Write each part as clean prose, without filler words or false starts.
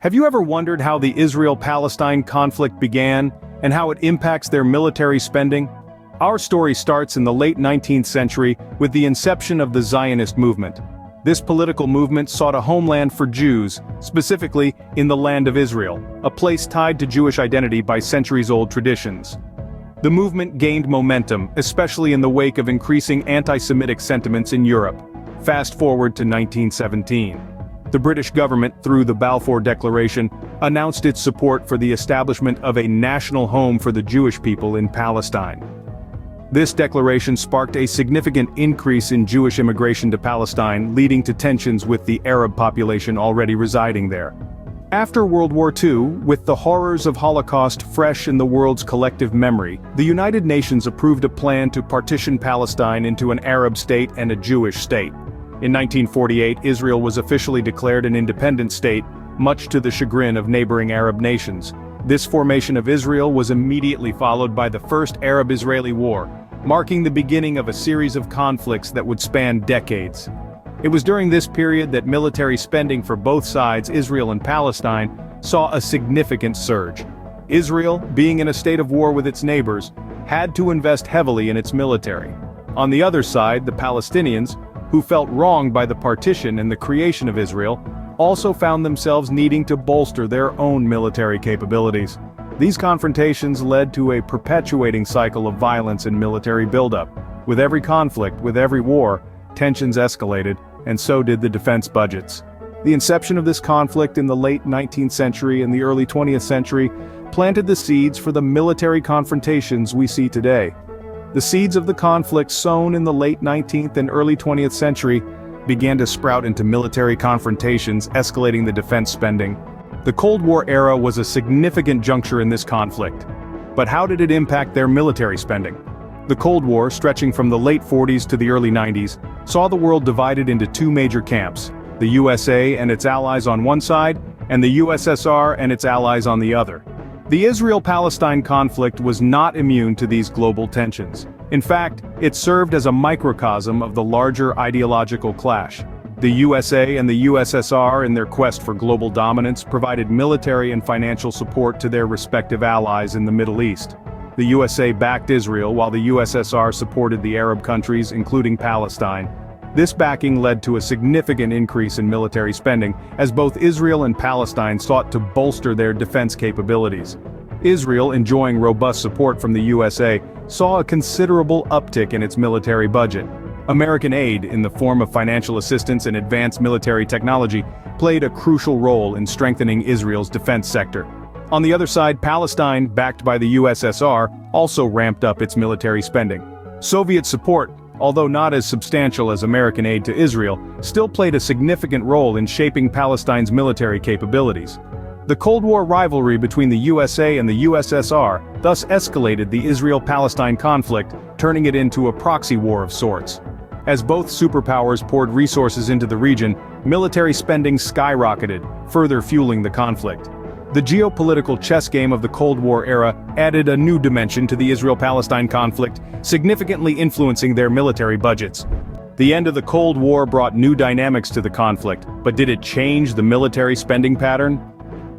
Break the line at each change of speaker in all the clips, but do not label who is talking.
Have you ever wondered how the Israel-Palestine conflict began and how it impacts their military spending? Our story starts in the late 19th century with the inception of the Zionist movement. This political movement sought a homeland for Jews, specifically in the land of Israel, a place tied to Jewish identity by centuries-old traditions. The movement gained momentum, especially in the wake of increasing anti-Semitic sentiments in Europe. Fast forward to 1917. The British government, through the Balfour Declaration, announced its support for the establishment of a national home for the Jewish people in Palestine. This declaration sparked a significant increase in Jewish immigration to Palestine, leading to tensions with the Arab population already residing there. After World War II, with the horrors of Holocaust fresh in the world's collective memory, the United Nations approved a plan to partition Palestine into an Arab state and a Jewish state. In 1948, Israel was officially declared an independent state, much to the chagrin of neighboring Arab nations. This formation of Israel was immediately followed by the First Arab-Israeli War, marking the beginning of a series of conflicts that would span decades. It was during this period that military spending for both sides, Israel and Palestine, saw a significant surge. Israel, being in a state of war with its neighbors, had to invest heavily in its military. On the other side, the Palestinians, who felt wronged by the partition and the creation of Israel, also found themselves needing to bolster their own military capabilities. These confrontations led to a perpetuating cycle of violence and military buildup. With every conflict, with every war, tensions escalated, and so did the defense budgets. The inception of this conflict in the late 19th century and the early 20th century planted the seeds for the military confrontations we see today. The seeds of the conflict sown in the late 19th and early 20th century began to sprout into military confrontations, escalating the defense spending. The Cold War era was a significant juncture in this conflict. But how did it impact their military spending? The Cold War, stretching from the late 40s to the early 90s, saw the world divided into two major camps, the USA and its allies on one side, and the USSR and its allies on the other. The Israel-Palestine conflict was not immune to these global tensions. In fact, it served as a microcosm of the larger ideological clash. The USA and the USSR, in their quest for global dominance, provided military and financial support to their respective allies in the Middle East. The USA backed Israel while the USSR supported the Arab countries, including Palestine. This backing led to a significant increase in military spending, as both Israel and Palestine sought to bolster their defense capabilities. Israel, enjoying robust support from the USA, saw a considerable uptick in its military budget. American aid, in the form of financial assistance and advanced military technology, played a crucial role in strengthening Israel's defense sector. On the other side, Palestine, backed by the USSR, also ramped up its military spending. Soviet support, although not as substantial as American aid to Israel, still played a significant role in shaping Palestine's military capabilities. The Cold War rivalry between the USA and the USSR thus escalated the Israel-Palestine conflict, turning it into a proxy war of sorts. As both superpowers poured resources into the region, military spending skyrocketed, further fueling the conflict. The geopolitical chess game of the Cold War era added a new dimension to the Israel-Palestine conflict, significantly influencing their military budgets. The end of the Cold War brought new dynamics to the conflict, but did it change the military spending pattern?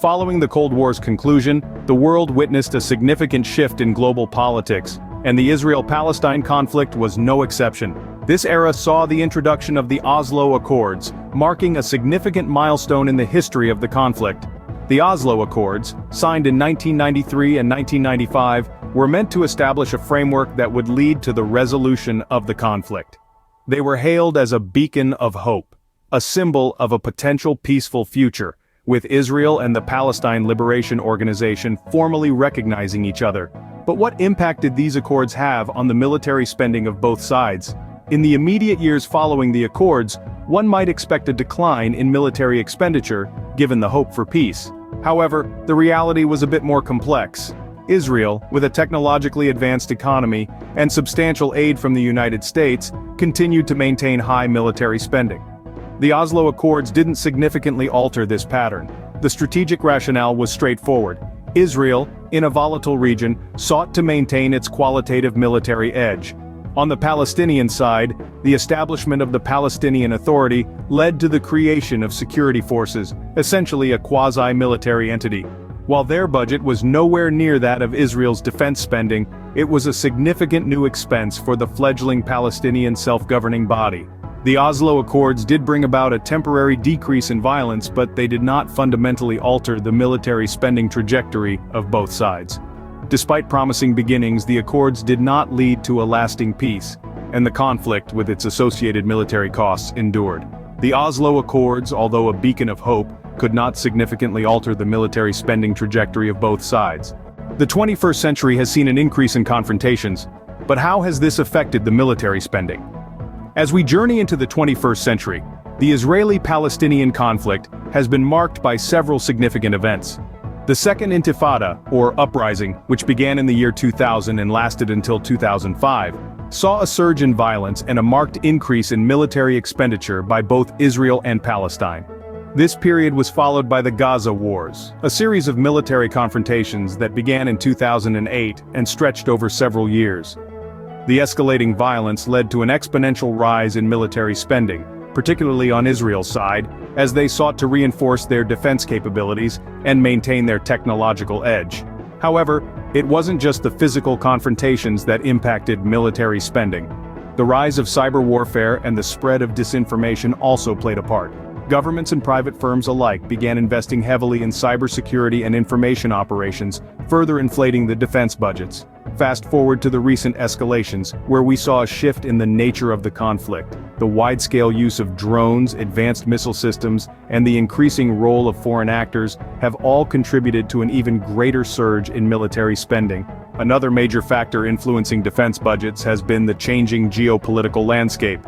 Following the Cold War's conclusion, the world witnessed a significant shift in global politics, and the Israel-Palestine conflict was no exception. This era saw the introduction of the Oslo Accords, marking a significant milestone in the history of the conflict. The Oslo Accords, signed in 1993 and 1995, were meant to establish a framework that would lead to the resolution of the conflict. They were hailed as a beacon of hope, a symbol of a potential peaceful future, with Israel and the Palestine Liberation Organization formally recognizing each other. But what impact did these accords have on the military spending of both sides? In the immediate years following the accords, one might expect a decline in military expenditure, given the hope for peace. However, the reality was a bit more complex. Israel, with a technologically advanced economy and substantial aid from the United States, continued to maintain high military spending. The Oslo Accords didn't significantly alter this pattern. The strategic rationale was straightforward. Israel, in a volatile region, sought to maintain its qualitative military edge. On the Palestinian side, the establishment of the Palestinian Authority led to the creation of security forces, essentially a quasi-military entity. While their budget was nowhere near that of Israel's defense spending, it was a significant new expense for the fledgling Palestinian self-governing body. The Oslo Accords did bring about a temporary decrease in violence, but they did not fundamentally alter the military spending trajectory of both sides. Despite promising beginnings, the accords did not lead to a lasting peace, and the conflict with its associated military costs endured. The Oslo Accords, although a beacon of hope, could not significantly alter the military spending trajectory of both sides. The 21st century has seen an increase in confrontations, but how has this affected the military spending? As we journey into the 21st century, the Israeli-Palestinian conflict has been marked by several significant events. The Second Intifada, or uprising, which began in the year 2000 and lasted until 2005, saw a surge in violence and a marked increase in military expenditure by both Israel and Palestine. This period was followed by the Gaza Wars, a series of military confrontations that began in 2008 and stretched over several years. The escalating violence led to an exponential rise in military spending, particularly on Israel's side, as they sought to reinforce their defense capabilities and maintain their technological edge. However, it wasn't just the physical confrontations that impacted military spending. The rise of cyber warfare and the spread of disinformation also played a part. Governments and private firms alike began investing heavily in cybersecurity and information operations, further inflating the defense budgets. Fast forward to the recent escalations, where we saw a shift in the nature of the conflict. The wide-scale use of drones, advanced missile systems, and the increasing role of foreign actors have all contributed to an even greater surge in military spending. Another major factor influencing defense budgets has been the changing geopolitical landscape.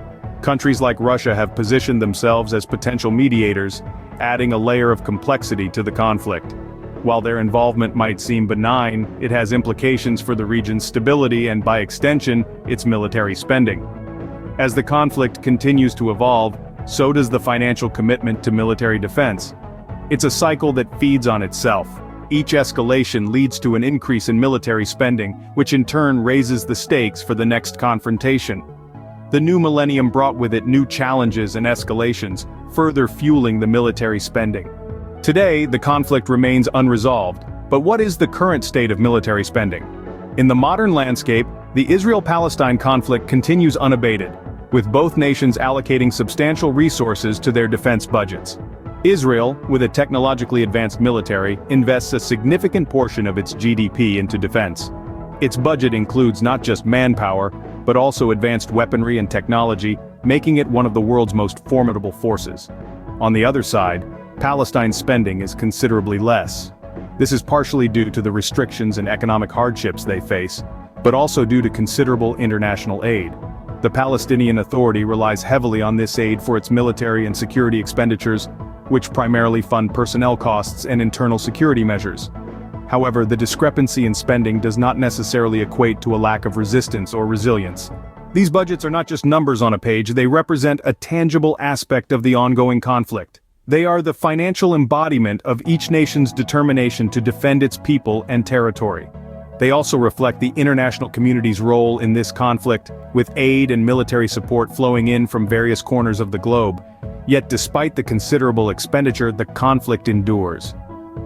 Countries like Russia have positioned themselves as potential mediators, adding a layer of complexity to the conflict. While their involvement might seem benign, it has implications for the region's stability and, by extension, its military spending. As the conflict continues to evolve, so does the financial commitment to military defense. It's a cycle that feeds on itself. Each escalation leads to an increase in military spending, which in turn raises the stakes for the next confrontation. The new millennium brought with it new challenges and escalations, further fueling the military spending. Today, the conflict remains unresolved, but what is the current state of military spending? In the modern landscape, the Israel-Palestine conflict continues unabated, with both nations allocating substantial resources to their defense budgets. Israel, with a technologically advanced military, invests a significant portion of its GDP into defense. Its budget includes not just manpower, but also advanced weaponry and technology, making it one of the world's most formidable forces. On the other side, Palestine's spending is considerably less. This is partially due to the restrictions and economic hardships they face, but also due to considerable international aid. The Palestinian Authority relies heavily on this aid for its military and security expenditures, which primarily fund personnel costs and internal security measures. However, the discrepancy in spending does not necessarily equate to a lack of resistance or resilience. These budgets are not just numbers on a page, they represent a tangible aspect of the ongoing conflict. They are the financial embodiment of each nation's determination to defend its people and territory. They also reflect the international community's role in this conflict, with aid and military support flowing in from various corners of the globe. Yet despite the considerable expenditure, the conflict endures.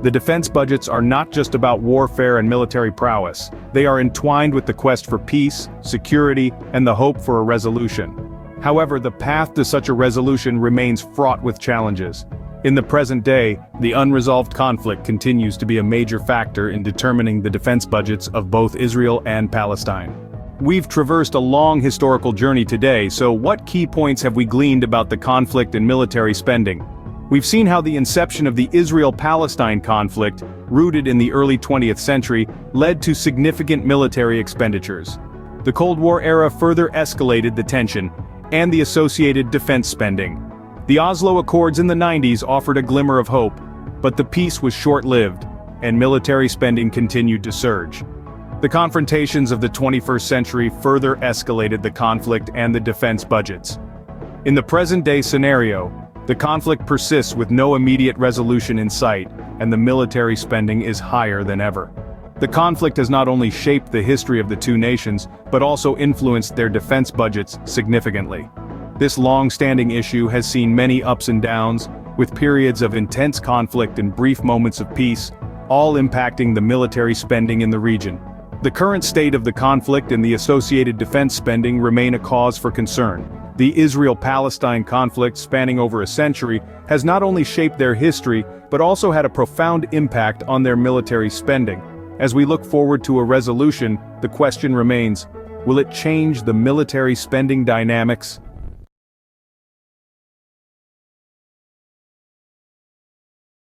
The defense budgets are not just about warfare and military prowess. They are entwined with the quest for peace, security, and the hope for a resolution. However, the path to such a resolution remains fraught with challenges. In the present day, the unresolved conflict continues to be a major factor in determining the defense budgets of both Israel and Palestine. We've traversed a long historical journey today, so what key points have we gleaned about the conflict and military spending? We've seen how the inception of the Israel-Palestine conflict, rooted in the early 20th century, led to significant military expenditures. The Cold War era further escalated the tension and the associated defense spending. The Oslo Accords in the 90s offered a glimmer of hope, but the peace was short-lived, and military spending continued to surge. The confrontations of the 21st century further escalated the conflict and the defense budgets. In the present-day scenario, the conflict persists with no immediate resolution in sight, and the military spending is higher than ever. The conflict has not only shaped the history of the two nations, but also influenced their defense budgets significantly. This long-standing issue has seen many ups and downs, with periods of intense conflict and brief moments of peace, all impacting the military spending in the region. The current state of the conflict and the associated defense spending remain a cause for concern. The Israel-Palestine conflict, spanning over a century, has not only shaped their history, but also had a profound impact on their military spending. As we look forward to a resolution, the question remains, will it change the military spending dynamics?